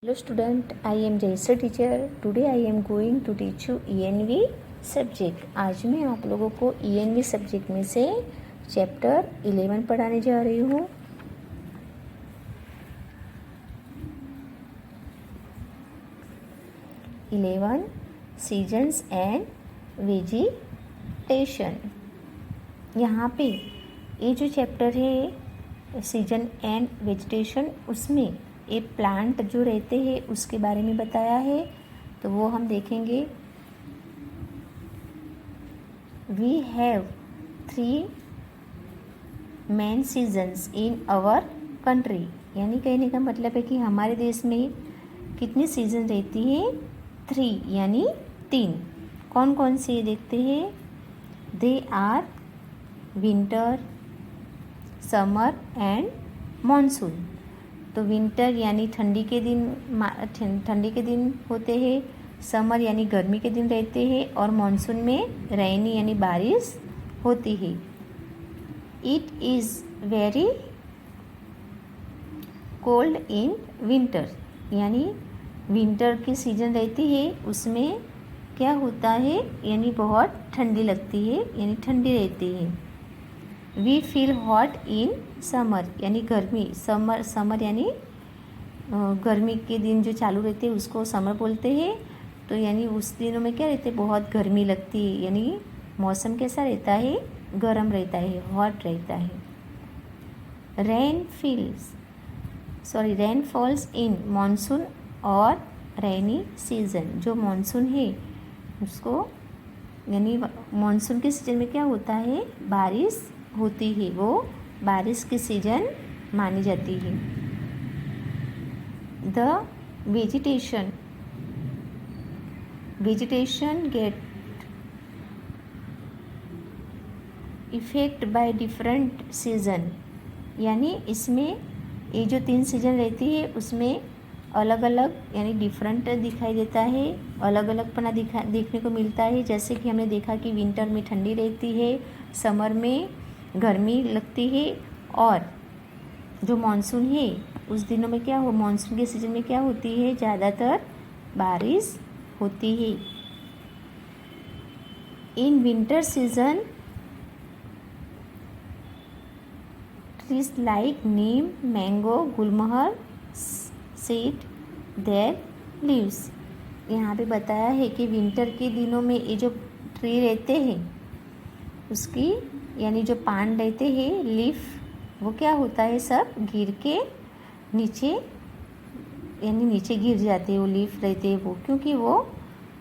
Hello student, I am Jayashree teacher. Today I am going to teach you ENV subject. आज मैं आप लोगों को ENV सब्जेक्ट में से चैप्टर 11 पढ़ाने जा रही हूँ. Seasons and vegetation. यहाँ पे ये जो चैप्टर है सीजन एंड वेजिटेशन, उसमें ये प्लांट जो रहते हैं उसके बारे में बताया है, तो वो हम देखेंगे. We have 3 main seasons in our country. यानी कहने का मतलब है कि हमारे देश में कितनी सीजन रहती है? 3 यानी 3. कौन कौन से देखते हैं? They are winter, summer and monsoon. तो विंटर यानी ठंडी के दिन होते हैं, समर यानी गर्मी के दिन रहते हैं, और मॉनसून में रेनी यानी बारिश होती है. It is very cold in winter. यानी विंटर की सीजन रहती है, उसमें क्या होता है? यानी बहुत ठंडी लगती है, यानी ठंडी रहती है. We feel hot in summer यानी गर्मी. समर यानी गर्मी के दिन जो चालू रहते हैं उसको समर बोलते हैं. तो यानी उस दिनों में क्या रहते हैं? बहुत गर्मी लगती है. यानी मौसम कैसा रहता है? गर्म रहता है, हॉट रहता है. रेन फॉल्स इन मानसून और रेनी सीजन. जो मानसून है उसको यानी मानसून के सीजन में क्या होता है? बारिश होती है, वो बारिश की सीजन मानी जाती है. The vegetation get effect by different season. यानी इसमें ये जो 3 सीजन रहती है उसमें अलग अलग यानी डिफरेंट दिखाई देता है, अलग अलगपना देखने को मिलता है. जैसे कि हमने देखा कि विंटर में ठंडी रहती है, समर में गर्मी लगती है, और जो मानसून है उस दिनों में क्या हो? मानसून के सीजन में क्या होती है? ज़्यादातर बारिश होती है. In winter season trees like Neem, mango, Gulmohar seed there leaves. यहाँ पे बताया है कि विंटर के दिनों में ये जो ट्री रहते हैं उसकी यानी जो पान रहते हैं, लीफ, वो क्या होता है? सब गिर के नीचे यानी नीचे गिर जाते हैं. वो लीफ रहते हैं वो, क्योंकि वो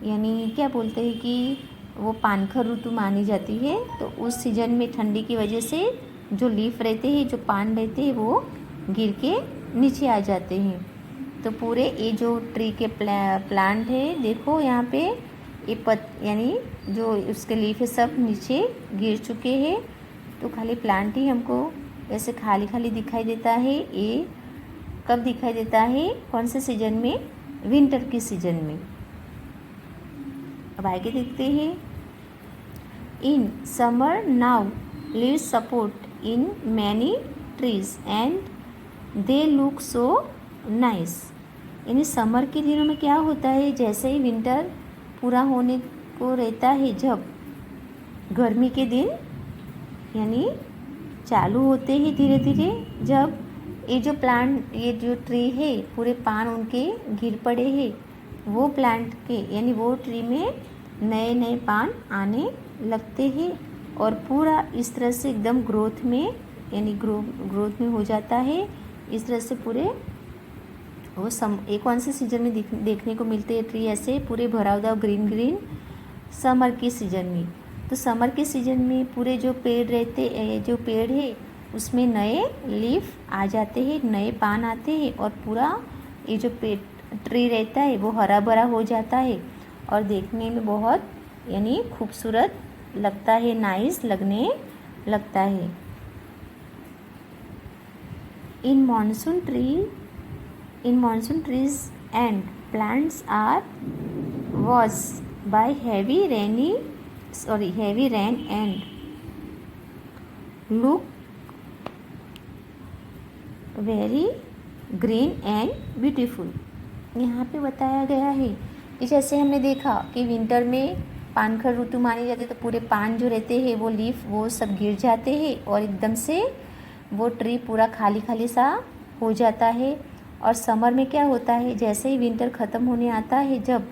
यानी क्या बोलते हैं कि वो पानखर ऋतु मानी जाती है. तो उस सीजन में ठंडी की वजह से जो लीफ रहते हैं, जो पान रहते हैं, वो गिर के नीचे आ जाते हैं. तो पूरे ये जो ट्री के प्लांट है, देखो यहाँ पे ये यानी जो उसके लीफ है सब नीचे गिर चुके हैं. तो खाली प्लांट ही हमको ऐसे खाली खाली दिखाई देता है. ये कब दिखाई देता है? कौन से सीजन में? विंटर की सीजन में. अब आगे देखते हैं. In summer now leaves support in many trees and they look so nice. यानी समर के दिनों में क्या होता है? जैसे ही विंटर पूरा होने को रहता है, जब गर्मी के दिन यानी चालू होते ही धीरे धीरे, जब ये जो प्लांट, ये जो ट्री है, पूरे पान उनके गिर पड़े हैं, वो प्लांट के यानी वो ट्री में नए नए पान आने लगते हैं, और पूरा इस तरह से एकदम ग्रोथ में यानी ग्रोथ में हो जाता है. इस तरह से पूरे वो एक कौन से सीजन में देखने को मिलते हैं ट्री ऐसे पूरे भरावदार ग्रीन ग्रीन? समर के सीजन में. तो समर के सीजन में पूरे जो पेड़ है उसमें नए लीफ आ जाते हैं, नए पान आते हैं, और पूरा ये जो ट्री रहता है वो हरा भरा हो जाता है, और देखने में बहुत यानी खूबसूरत लगता है, नाइस लगने लगता है. In monsoon trees and plants are washed by heavy rain and look very green and beautiful. यहाँ पे बताया गया है कि जैसे हमने देखा कि विंटर में पानखर ऋतु मानी जाती है, तो पूरे पान जो रहते हैं वो लीफ वो सब गिर जाते हैं और एकदम से वो ट्री पूरा खाली खाली सा हो जाता है। और समर में क्या होता है, जैसे ही विंटर ख़त्म होने आता है, जब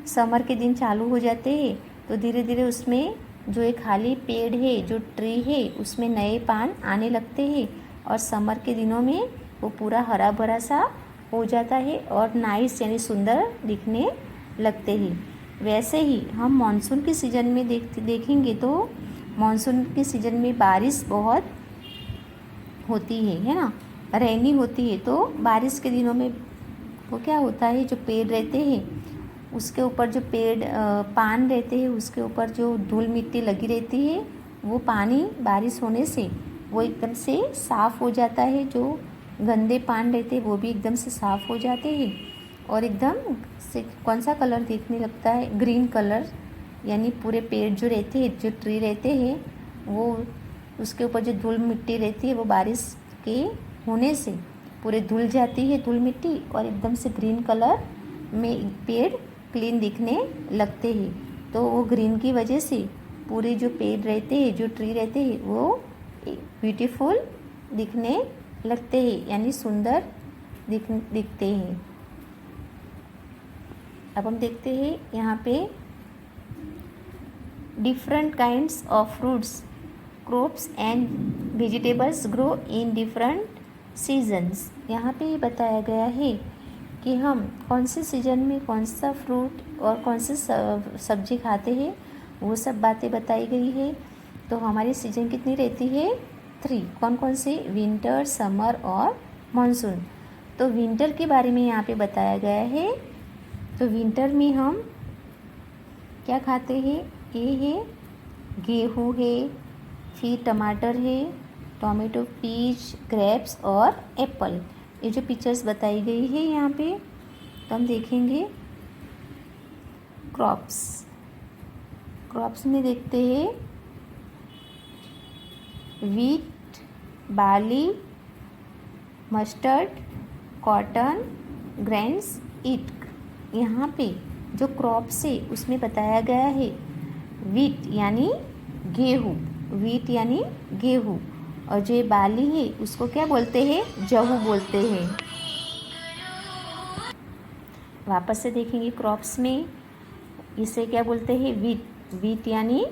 समर के दिन चालू हो जाते हैं, तो धीरे धीरे उसमें जो एक खाली पेड़ है, जो ट्री है, उसमें नए पान आने लगते हैं और समर के दिनों में वो पूरा हरा भरा सा हो जाता है और नाइस यानी सुंदर दिखने लगते हैं। वैसे ही हम मानसून के सीज़न में देखेंगे तो मानसून के सीज़न में बारिश बहुत होती है ना, रेनी होती है। तो बारिश के दिनों में वो क्या होता है, जो पेड़ रहते हैं उसके ऊपर जो पान रहते हैं उसके ऊपर जो धूल मिट्टी लगी रहती है, वो पानी बारिश होने से वो एकदम से साफ़ हो जाता है। जो गंदे पान रहते हैं वो भी एकदम से साफ़ हो जाते हैं और एकदम से कौन सा कलर दिखने लगता है, ग्रीन कलर। यानी पूरे पेड़ जो रहते हैं, जो ट्री रहते हैं, वो उसके ऊपर जो धूल मिट्टी रहती है वो बारिश के होने से पूरे धुल जाती है, धूल मिट्टी, और एकदम से ग्रीन कलर में पेड़ क्लीन दिखने लगते हैं। तो वो ग्रीन की वजह से पूरे जो पेड़ रहते हैं, जो ट्री रहते हैं, वो ब्यूटीफुल दिखने लगते हैं, यानी सुंदर दिखते हैं। अब हम देखते हैं यहाँ पे different kinds of fruits, crops and vegetables grow in different seasons. यहाँ पे ये बताया गया है कि हम कौन से सीज़न में कौन सा फ्रूट और कौन से सब्जी खाते हैं, वो सब बातें बताई गई है। तो हमारी सीज़न कितनी रहती है, 3। कौन कौन से, विंटर, समर और मानसून। तो विंटर के बारे में यहाँ पे बताया गया है। तो विंटर में हम क्या खाते हैं, ये है गेहूँ है, फिर टमाटर है, टोमेटो, पीच, ग्रेप्स और एप्पल। ये जो पिक्चर्स बताई गई है यहाँ पे, तो हम देखेंगे क्रॉप्स में देखते हैं wheat, barley, mustard, cotton, grains, ईट। यहाँ पे जो क्रॉप्स है उसमें बताया गया है वीट यानी गेहूँ, वीट यानी गेहूँ, और जो ये बाली है उसको क्या बोलते हैं, जहू बोलते हैं। वापस से देखेंगे क्रॉप्स में, इसे क्या बोलते हैं, वीट यानी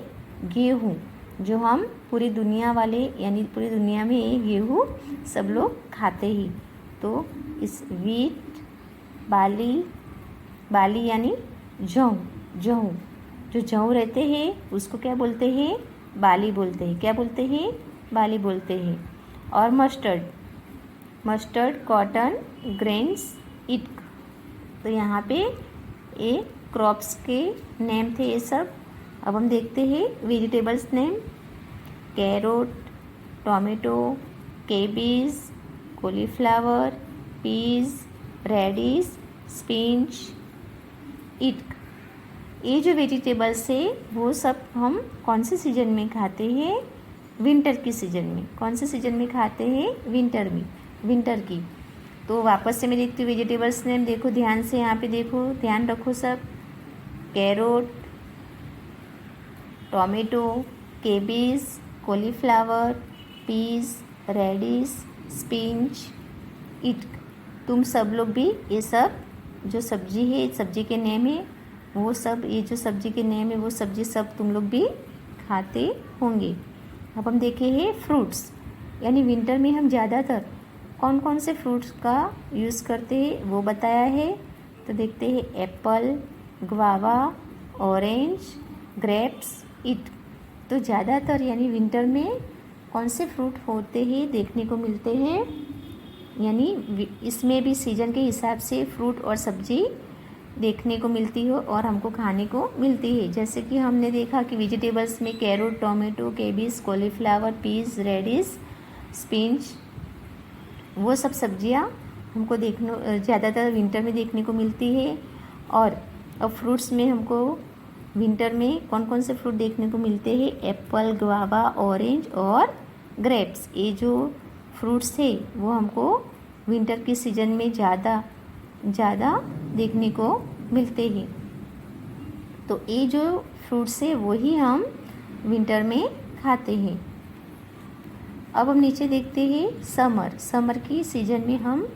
गेहूँ, जो हम पूरी दुनिया वाले यानी पूरी दुनिया में ये गेहूँ सब लोग खाते ही। तो इस वीट, बाली यानी जौ, जो जौ रहते हैं उसको क्या बोलते हैं, बाली बोलते हैं। क्या बोलते हैं, बाली बोलते हैं। और मस्टर्ड, कॉटन, ग्रेन्स, ईट। तो यहाँ पे ये क्रॉप्स के नेम थे ये सब। अब हम देखते हैं vegetables name, carrot, tomato, cabbage, cauliflower, peas, radish, spinach, ईट। ये जो वेजिटेबल्स है वो सब हम कौन से सीजन में खाते हैं, विंटर की सीजन में। कौन से सीजन में खाते हैं, विंटर की। तो वापस से मैं देखती हूँ वेजिटेबल्स नेम, देखो ध्यान से, यहाँ पे देखो, ध्यान रखो सब। Carrot, tomato, cabbage, cauliflower, peas, radish, spinach, ईट। तुम सब लोग भी ये सब जो सब्जी है, सब्जी के नेम है वो सब, ये जो सब्जी के नेम है वो सब्जी सब तुम लोग भी खाते होंगे। अब हम देखे हैं फ्रूट्स, यानी विंटर में हम ज़्यादातर कौन कौन से फ्रूट्स का यूज़ करते हैं वो बताया है। तो देखते हैं एप्पल, ग्वावा, ऑरेंज, ग्रेप्स, ईट। तो ज़्यादातर यानी विंटर में कौन से फ्रूट होते हैं देखने को मिलते हैं, यानी इसमें भी सीज़न के हिसाब से फ्रूट और सब्जी देखने को मिलती हो और हमको खाने को मिलती है। जैसे कि हमने देखा कि वेजिटेबल्स में carrot, tomato, cabbage, cauliflower, peas, radish, spinach, वो सब सब्जियां हमको ज़्यादातर विंटर में देखने को मिलती है। और अब फ्रूट्स में हमको विंटर में कौन कौन से फ्रूट देखने को मिलते हैं, एप्पल, ग्वावा, ऑरेंज और ग्रेप्स। ये जो फ्रूट्स थे वो हमको विंटर की सीज़न में ज़्यादा ज़्यादा देखने को मिलते हैं। तो ये जो फ्रूट्स है वही हम विंटर में खाते हैं। अब हम नीचे देखते हैं समर की सीज़न में हम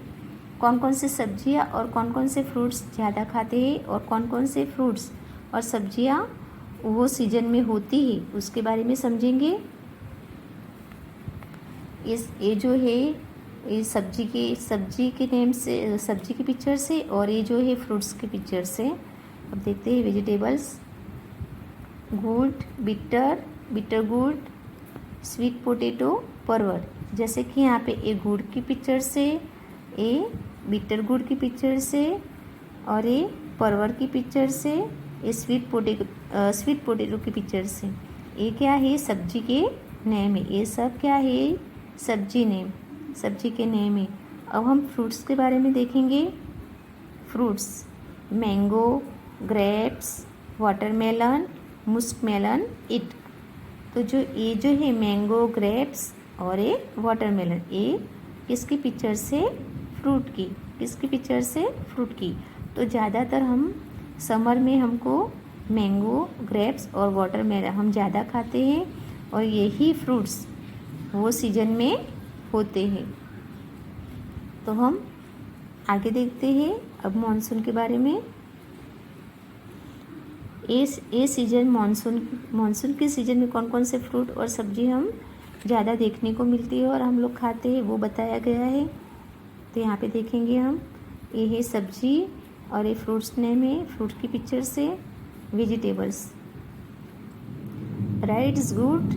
कौन कौन से सब्जियां और कौन कौन से फ्रूट्स ज़्यादा खाते हैं और कौन कौन से फ्रूट्स और सब्जियां वो सीज़न में होती है उसके बारे में समझेंगे। ये जो है ये सब्जी के नेम से, सब्जी की पिक्चर से, और ये जो है फ्रूट्स के पिक्चर से। अब देखते हैं vegetables. Gourd, bitter gourd, sweet potato, परवर। जैसे कि यहाँ पे ए गुड़ की पिक्चर से, ए बिटर गुड़ की पिक्चर से, और ये परवर की पिक्चर से, ये स्वीट पोटैटो की पिक्चर से। ये क्या है? सब्जी के नेम है। ये सब क्या है? सब्जी के नेम है। अब हम फ्रूट्स के बारे में देखेंगे। Fruits mango, grapes, watermelon, muskmelon, इट। तो ये जो है मैंगो, ग्रेप्स और ये वाटरमेलन, ये किसकी पिक्चर से? फ्रूट की। किसकी पिक्चर से? फ्रूट की। तो ज़्यादातर हम समर में हमको मैंगो, ग्रेप्स और वाटरमेलन हम ज़्यादा खाते हैं, और यही फ्रूट्स वो सीजन में होते हैं। तो हम आगे देखते हैं अब मॉनसून के बारे में। ये सीजन मानसून के सीज़न में कौन कौन से फ्रूट और सब्जी हम ज़्यादा देखने को मिलती है और हम लोग खाते हैं वो बताया गया है। तो यहाँ पे देखेंगे हम, ये है सब्जी और ये फ्रूट्स नेम है फ्रूट की पिक्चर से। वेजिटेबल्स राइट्स गुड,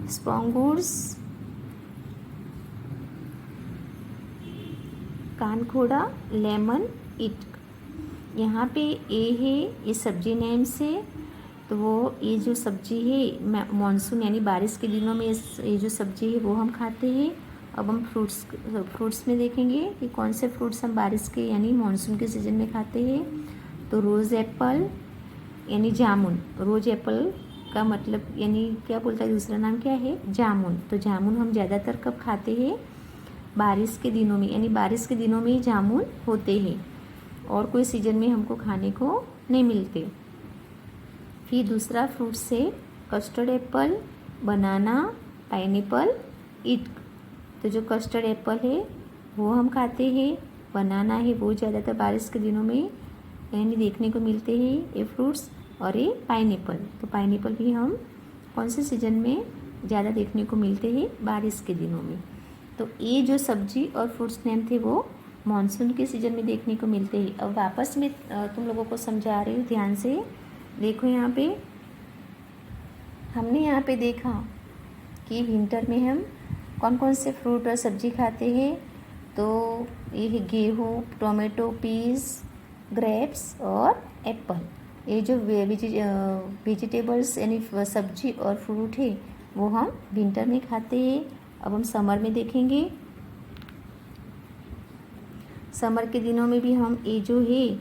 स्पॉन्गूर्स, कानखोड़ा, लेमन, इट। यहाँ पे ये है ये सब्जी नेम से। तो वो ये जो सब्जी है मानसून यानी बारिश के दिनों में ये जो सब्जी है वो हम खाते हैं। अब हम फ्रूट्स में देखेंगे कि कौन से फ्रूट्स हम बारिश के यानी मानसून के सीज़न में खाते हैं। तो रोज़ एप्पल यानी जामुन। रोज़ एप्पल का मतलब यानी क्या बोलता है, दूसरा नाम क्या है? जामुन। तो जामुन हम ज़्यादातर कब खाते हैं? बारिश के दिनों में, यानी बारिश के दिनों में जामुन होते हैं और कोई सीज़न में हमको खाने को नहीं मिलते। फिर दूसरा फ्रूट्स है custard Apple, banana, pineapple, it. तो जो कस्टर्ड एप्पल है वो हम खाते हैं, बनाना है वो ज़्यादातर बारिश के दिनों में यानी देखने को मिलते हैं ये फ्रूट्स, और ये पाइनएप्पल। तो पाइनएप्पल भी हम कौन से सीज़न में ज़्यादा देखने को मिलते हैं? बारिश के दिनों में। तो ये जो सब्जी और फ्रूट्स नेम थे वो मानसून के सीज़न में देखने को मिलते हैं। अब वापस में तुम लोगों को समझा रही हूँ, ध्यान से देखो। यहाँ पे हमने यहाँ पे देखा कि विंटर में हम कौन कौन से फ्रूट और सब्जी खाते हैं। तो ये है गेहूँ, टोमेटो, पीस, ग्रेप्स और एप्पल। ये जो वेजिटेबल्स यानी सब्जी और फ्रूट है वो हम विंटर में खाते हैं। अब हम समर में देखेंगे। समर के दिनों में भी हम ये जो है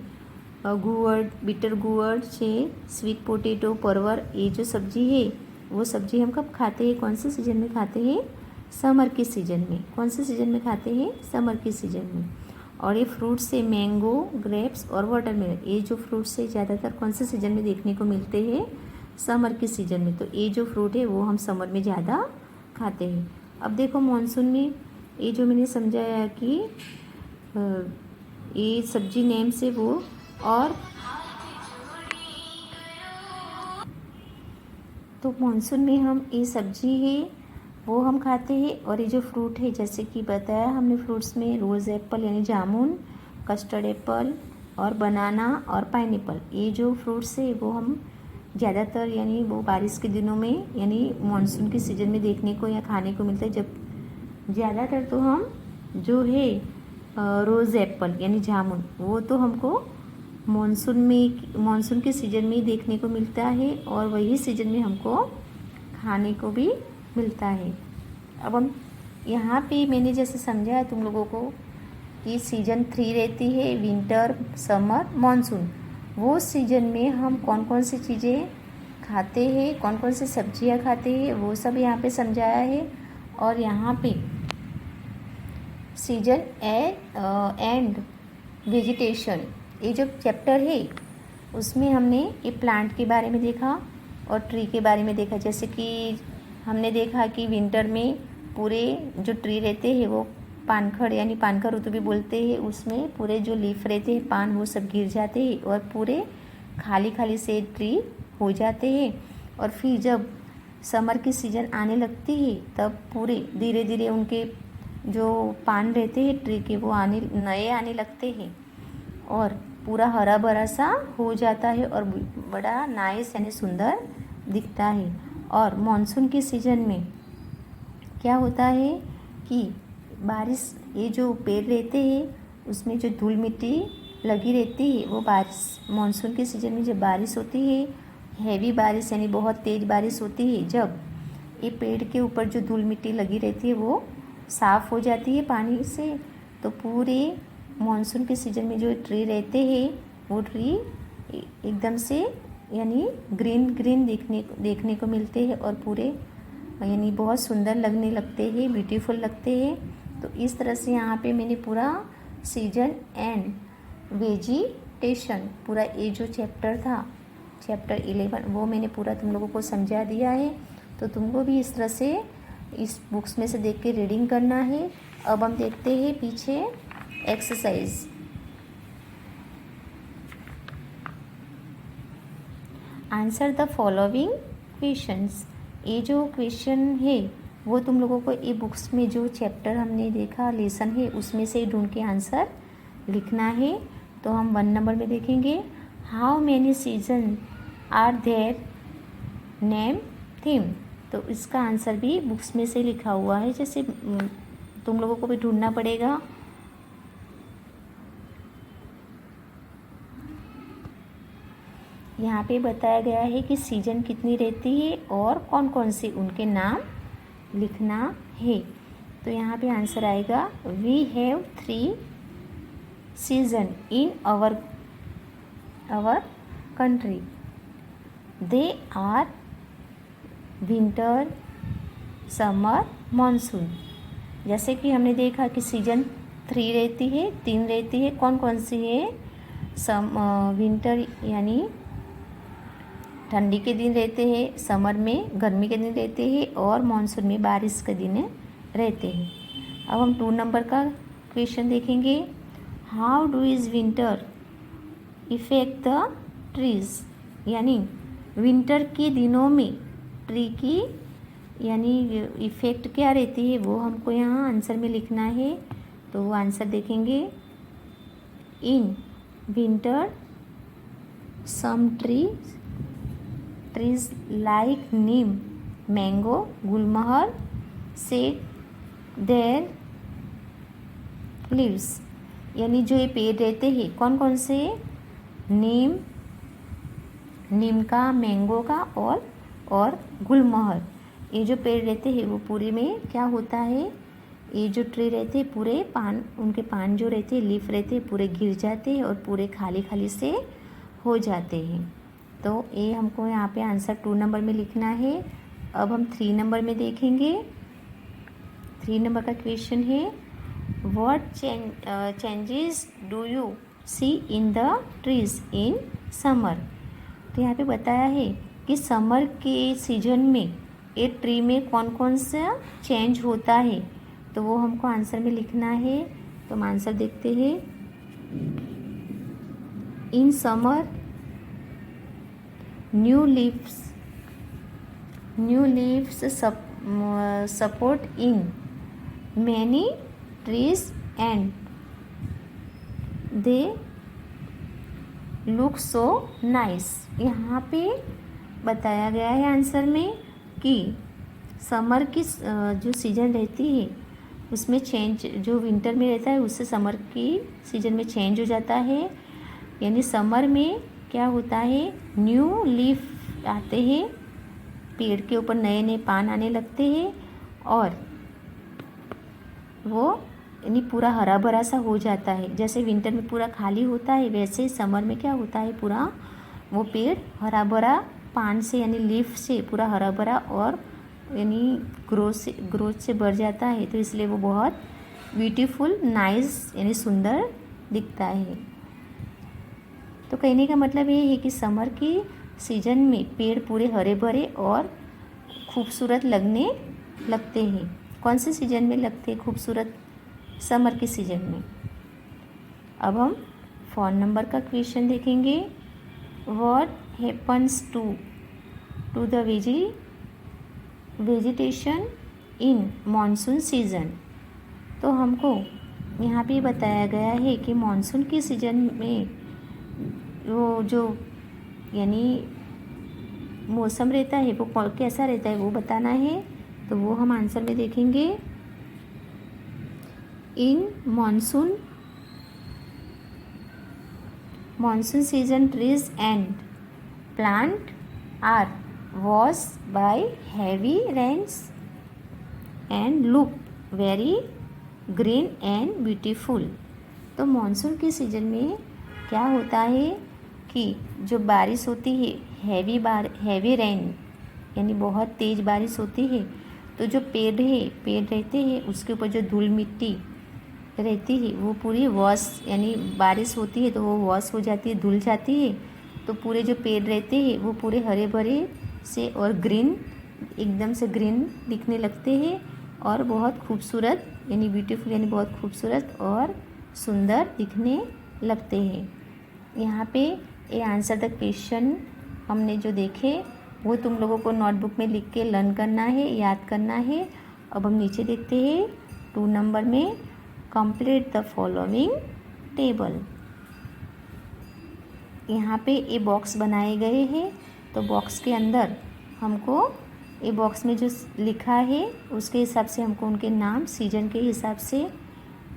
गुआर, बिटर गुआर से, स्वीट पोटैटो, परवर, ये जो सब्जी है वो सब्जी हम कब खाते हैं? कौन से सीज़न में खाते हैं? समर के सीज़न में। कौन से सीज़न में खाते हैं? समर के सीज़न में। और ये फ्रूट्स है मैंगो, ग्रेप्स और वाटरमेलन। ये जो फ्रूट्स है ज़्यादातर कौन से सीज़न में देखने को मिलते हैं? समर के सीज़न में। तो ये जो फ्रूट है वो हम समर में ज़्यादा खाते हैं। अब देखो मानसून में ये जो मैंने समझाया कि ये सब्जी नेम से वो, और तो मानसून में हम ये सब्जी है वो हम खाते हैं, और ये जो फ्रूट है जैसे कि बताया हमने फ्रूट्स में रोज़ एप्पल यानी जामुन, कस्टर्ड एप्पल और बनाना और पाइनएप्पल, ये जो फ्रूट्स है वो हम ज़्यादातर यानी वो बारिश के दिनों में यानी मानसून के सीज़न में देखने को या खाने को मिलता है। जब ज़्यादातर तो हम जो है रोज़ एप्पल यानी जामुन वो तो हमको मानसून के सीज़न में ही देखने को मिलता है, और वही सीज़न में हमको खाने को भी मिलता है। अब हम यहाँ पे मैंने जैसे समझाया तुम लोगों को कि सीज़न 3 रहती है, विंटर, समर, मानसून। वो सीज़न में हम कौन कौन सी चीज़ें खाते हैं, कौन कौन सी सब्जियाँ खाते हैं, वो सब यहाँ पे समझाया है। और यहाँ पे सीजन एंड वेजिटेशन, ये जो चैप्टर है उसमें हमने ये प्लांट के बारे में देखा और ट्री के बारे में देखा। जैसे कि हमने देखा कि विंटर में पूरे जो ट्री रहते हैं वो पानखड़ यानी पान का ऋतु भी बोलते हैं, उसमें पूरे जो लीफ रहते हैं पान वो सब गिर जाते हैं और पूरे खाली खाली से ट्री हो जाते हैं। और फिर जब समर की सीज़न आने लगती है तब पूरे धीरे धीरे उनके जो पान रहते हैं ट्री के वो नए आने लगते हैं और पूरा हरा भरा सा हो जाता है और बड़ा नाइस यानी सुंदर दिखता है। और मानसून की सीज़न में क्या होता है कि बारिश, ये जो पेड़ रहते हैं उसमें जो धूल मिट्टी लगी रहती है वो बारिश, मानसून के सीज़न में जब बारिश होती है, हैवी बारिश यानी बहुत तेज़ बारिश होती है, जब ये पेड़ के ऊपर जो धूल मिट्टी लगी रहती है वो साफ़ हो जाती है पानी से, तो पूरे मानसून के सीज़न में जो ट्री रहते हैं वो ट्री एकदम से यानी ग्रीन ग्रीन देखने को मिलते हैं और पूरे यानी बहुत सुंदर लगने लगते हैं, ब्यूटीफुल लगते हैं। तो इस तरह से यहाँ पे मैंने पूरा सीजन एंड वेजिटेशन, पूरा ये जो चैप्टर था चैप्टर 11 वो मैंने पूरा तुम लोगों को समझा दिया है। तो तुमको भी इस तरह से इस बुक्स में से देख के रीडिंग करना है। अब हम देखते हैं पीछे exercise. Answer the following questions, ये जो क्वेश्चन है वो तुम लोगों को ये बुक्स में जो चैप्टर हमने देखा लेसन है उसमें से ढूंढ के आंसर लिखना है। तो हम 1 नंबर में देखेंगे, how many season are there, name them. तो इसका आंसर भी बुक्स में से लिखा हुआ है, जैसे तुम लोगों को भी ढूंढना पड़ेगा। यहाँ पे बताया गया है कि सीजन कितनी रहती है और कौन कौन से उनके नाम लिखना है। तो यहाँ पे आंसर आएगा, we have 3 season in our country, they are winter, summer, monsoon. जैसे कि हमने देखा कि सीजन 3 रहती है, 3 रहती है, कौन कौन सी है, विंटर यानी ठंडी के दिन रहते हैं, समर में गर्मी के दिन रहते हैं और मानसून में बारिश के दिन रहते हैं। अब हम 2 नंबर का क्वेश्चन देखेंगे, how do is winter effect the trees, यानी विंटर के दिनों में ट्री की यानी इफ़ेक्ट क्या रहती है वो हमको यहाँ आंसर में लिखना है। तो आंसर देखेंगे, in winter some trees like neem, mango, gulmohar shed their leaves, यानी जो ये पेड़ रहते हैं कौन कौन से, नीम का, मैंगो का और गुलमोहर, ये जो पेड़ रहते हैं वो पूरे में क्या होता है, ये जो ट्री रहते हैं पूरे पान, उनके पान जो रहते हैं लीफ रहते हैं पूरे गिर जाते हैं और पूरे खाली खाली से हो जाते हैं। तो ये हमको यहाँ पे आंसर 2 नंबर में लिखना है। अब हम 3 नंबर में देखेंगे। 3 नंबर का क्वेश्चन है, what changes do you see in the trees in summer. तो यहाँ पे बताया है कि समर के सीजन में ये ट्री में कौन कौन सा चेंज होता है, तो वो हमको आंसर में लिखना है। तो हम आंसर देखते हैं, in summer new leaves support in many trees and they look so nice। यहाँ पे बताया गया है आंसर में कि समर की जो सीज़न रहती है उसमें चेंज, जो विंटर में रहता है उससे समर की सीज़न में चेंज हो जाता है। यानी समर में क्या होता है, न्यू लीफ आते हैं, पेड़ के ऊपर नए नए पान आने लगते हैं और वो यानी पूरा हरा भरा सा हो जाता है। जैसे विंटर में पूरा खाली होता है वैसे ही समर में क्या होता है, पूरा वो पेड़ हरा भरा पान से यानी लीफ से पूरा हरा भरा और यानी ग्रोथ से बढ़ जाता है। तो इसलिए वो बहुत ब्यूटीफुल, नाइस यानी सुंदर दिखता है। तो कहने का मतलब ये है कि समर की सीजन में पेड़ पूरे हरे भरे और खूबसूरत लगने लगते हैं। कौन से सीजन में लगते हैं खूबसूरत? समर के सीजन में। अब हम 4 नंबर का क्वेश्चन देखेंगे। What happens to the vegetation in monsoon season? तो हमको यहाँ पे बताया गया है कि मानसून के सीजन में वो जो यानी मौसम रहता है वो कैसा रहता है वो बताना है। तो वो हम आंसर में देखेंगे। In monsoon season trees and plant are wash by heavy rains and look very green and beautiful. तो मानसून के सीजन में क्या होता है कि जो बारिश होती है हैवी रेन यानी बहुत तेज़ बारिश होती है, तो जो पेड़ रहते हैं उसके ऊपर जो धूल मिट्टी रहती है वो पूरी वॉश यानी बारिश होती है तो वो वॉश हो जाती है, धुल जाती है। तो पूरे जो पेड़ रहते हैं वो पूरे हरे भरे से और ग्रीन, एकदम से ग्रीन दिखने लगते हैं और बहुत खूबसूरत यानी ब्यूटीफुल यानी बहुत खूबसूरत और सुंदर दिखने लगते हैं। यहाँ पे ये आंसर द क्वेश्चन हमने जो देखे वो तुम लोगों को नोटबुक में लिख के लर्न करना है, याद करना है। अब हम नीचे देखते हैं 2 नंबर में कंप्लीट द फॉलोइंग टेबल। यहाँ पे ये बॉक्स बनाए गए हैं। तो बॉक्स के अंदर हमको ये बॉक्स में जो लिखा है उसके हिसाब से हमको उनके नाम सीजन के हिसाब से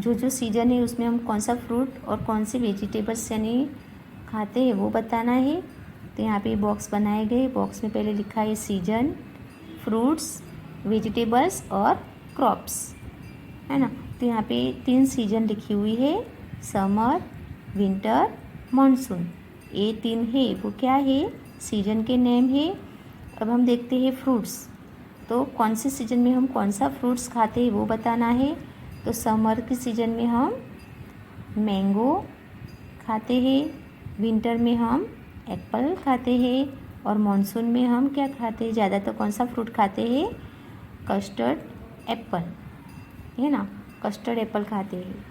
जो सीजन है उसमें हम कौन सा फ्रूट और कौन से वेजिटेबल्स यानी खाते हैं वो बताना है। तो यहाँ पे बॉक्स बनाए गए। बॉक्स में पहले लिखा है सीजन, फ्रूट्स, वेजिटेबल्स और क्रॉप्स, है ना। तो यहाँ पे 3 सीजन लिखी हुई है, समर, विंटर, मानसून। ये 3 है वो क्या है? सीजन के नेम है। अब हम देखते हैं फ्रूट्स। तो कौन से सीजन में हम कौन सा फ्रूट्स खाते हैं वो बताना है। तो समर के सीजन में हम मैंगो खाते हैं, विंटर में हम एप्पल खाते हैं और मानसून में हम क्या खाते हैं? ज़्यादातर कौन सा फ्रूट खाते हैं? कस्टर्ड एप्पल, है ना, कस्टर्ड एप्पल खाते हैं।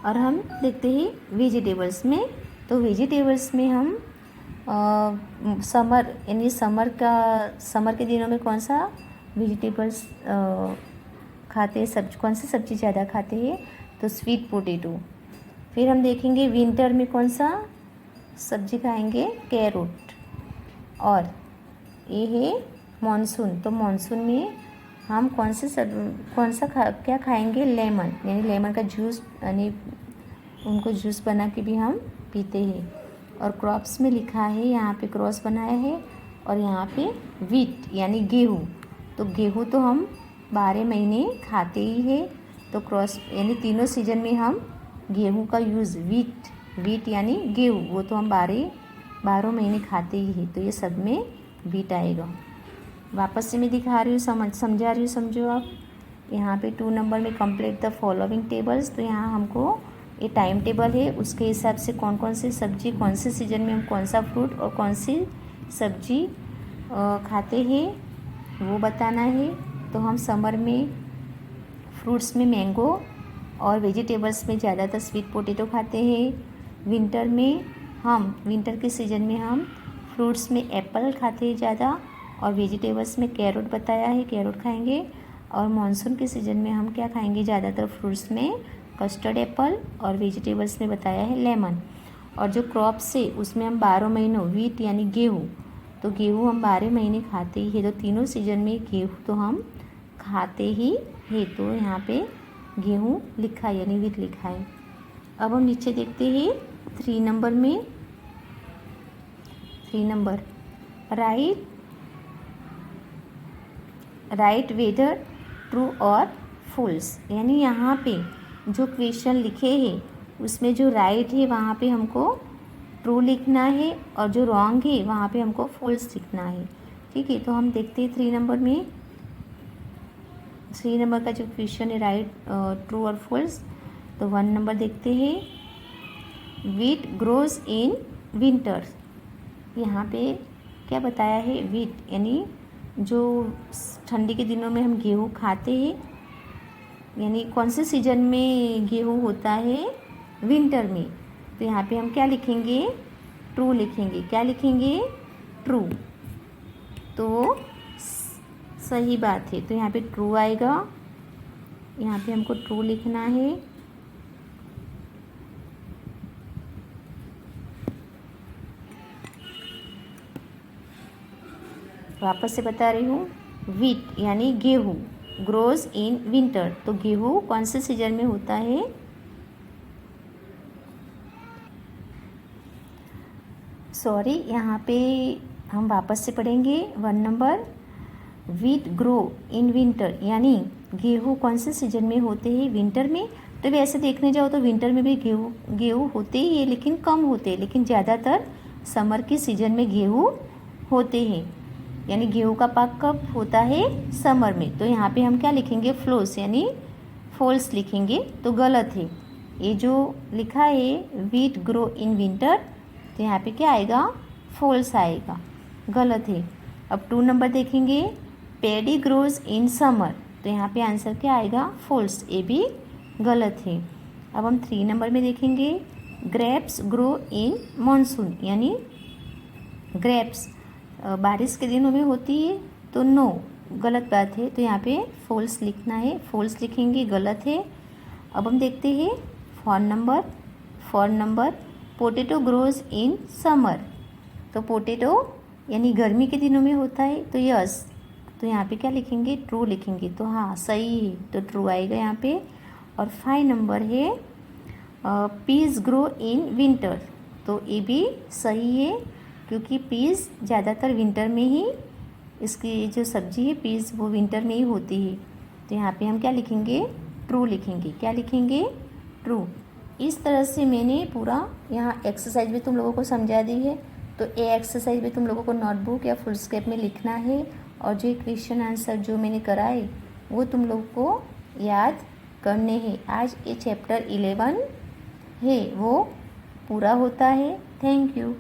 और हम देखते हैं वेजिटेबल्स में। तो वेजिटेबल्स में हम समर यानी समर के दिनों में कौन सा वेजिटेबल्स खाते हैं, कौन सी सब्ज़ी ज़्यादा खाते हैं? तो स्वीट पोटैटो। फिर हम देखेंगे विंटर में कौन सा सब्ज़ी खाएंगे? कैरोट। और ये है मानसून। तो मानसून में हम क्या खाएंगे? लेमन, यानी लेमन का जूस यानी उनको जूस बना के भी हम पीते हैं। और क्रॉप्स में लिखा है, यहाँ पे क्रॉस बनाया है और यहाँ पे वीट यानी गेहूँ। तो गेहूँ तो हम 12 महीने खाते ही है। तो क्रॉस यानी तीनों सीजन में हम गेहूँ का यूज़ वीट यानी गेहूँ वो तो हम 12 महीने खाते ही है। तो ये सब में वीट आएगा। वापस से मैं दिखा रही हूँ, समझा रही हूँ, समझो आप। यहाँ पे 2 नंबर में कंप्लीट द फॉलोइंग टेबल्स। तो यहाँ हमको ये टाइम टेबल है, उसके हिसाब से कौन कौन सी सब्जी कौन से सीजन में हम कौन सा फ्रूट और कौन सी सब्जी खाते हैं वो बताना है। तो हम समर में फ्रूट्स में मैंगो और वेजिटेबल्स में ज़्यादातर स्वीट पोटैटो खाते हैं। विंटर के सीज़न में हम फ्रूट्स में एप्पल खाते हैं ज़्यादा और वेजिटेबल्स में कैरोट बताया है, कैरोट खाएंगे। और मानसून के सीज़न में हम क्या खाएंगे? ज़्यादातर फ्रूट्स में कस्टर्ड एप्पल और वेजिटेबल्स में बताया है लेमन। और जो क्रॉप्स है उसमें हम 12 महीनों वीट यानी गेहूँ, तो गेहूँ हम 12 महीने खाते ही है। तो तीनों सीजन में गेहूँ तो हम खाते ही है। तो यहाँ पे गेहूँ लिखा है यानी वीट लिखा है। अब हम नीचे देखते हैं 3 नंबर में 3 नंबर राइट वेदर ट्रू और फॉल्स। यानी यहाँ पे जो क्वेश्चन लिखे हैं उसमें जो राइट है वहाँ पे हमको ट्रू लिखना है और जो रॉन्ग है वहाँ पे हमको फॉल्स लिखना है। ठीक है, तो हम देखते हैं 3 नंबर में 3 नंबर का जो क्वेश्चन है राइट ट्रू और फॉल्स। तो 1 नंबर देखते हैं। Wheat grows in winter. यहाँ पे क्या बताया है? वीट यानी जो ठंडी के दिनों में हम गेहूँ खाते हैं, यानी कौन से सीजन में गेहूँ होता है? विंटर में। तो यहाँ पे हम क्या लिखेंगे? ट्रू लिखेंगे। क्या लिखेंगे? ट्रू। तो सही बात है, तो यहाँ पे ट्रू आएगा। यहाँ पे हमको ट्रू लिखना है। वापस से बता रही हूँ, वीट यानी गेहूँ ग्रोज इन विंटर। तो गेहूँ कौन से सीजन में होता है? सॉरी, यहाँ पे हम वापस से पढ़ेंगे 1 number. Wheat grow in winter यानी गेहूँ कौन से सीजन में होते हैं? विंटर में। तो वैसे देखने जाओ तो विंटर में भी गेहूँ होते ही है, लेकिन कम होते हैं, लेकिन ज़्यादातर समर के सीजन में गेहूँ होते हैं। यानी गेहूँ का पाक कब होता है? समर में। तो यहाँ पे हम क्या लिखेंगे? फ्लोस यानी फॉल्स लिखेंगे। तो गलत है, ये जो लिखा है वीट ग्रो इन विंटर, तो यहाँ पे क्या आएगा? फॉल्स आएगा, गलत है। अब 2 नंबर देखेंगे। पेडी ग्रोज इन समर। तो यहाँ पे आंसर क्या आएगा? फॉल्स, ये भी गलत है। अब हम 3 नंबर में देखेंगे। ग्रेप्स ग्रो इन मानसून यानी ग्रेप्स बारिश के दिनों में होती है। तो नो, गलत बात है। तो यहाँ पे फॉल्स लिखना है, फॉल्स लिखेंगे, गलत है। अब हम देखते हैं 4 number. Potato grows in summer. तो पोटैटो यानी गर्मी के दिनों में होता है। तो यस, तो यहाँ पे क्या लिखेंगे? ट्रू लिखेंगे। तो हाँ, सही है, तो ट्रू आएगा यहाँ पे। और 5 नंबर है पीस ग्रो इन विंटर। तो ये भी सही है, क्योंकि पीस ज़्यादातर विंटर में ही, इसकी जो सब्जी है पीस वो विंटर में ही होती है। तो यहाँ पे हम क्या लिखेंगे? ट्रू लिखेंगे। क्या लिखेंगे? ट्रू। इस तरह से मैंने पूरा यहाँ एक्सरसाइज भी तुम लोगों को समझा दी है। तो ये एक्सरसाइज भी तुम लोगों को नोटबुक या फुल स्केप में लिखना है, और जो क्वेश्चन आंसर जो मैंने कराए वो तुम लोगों को याद करने हैं। आज ये चैप्टर 11 है वो पूरा होता है। Thank you.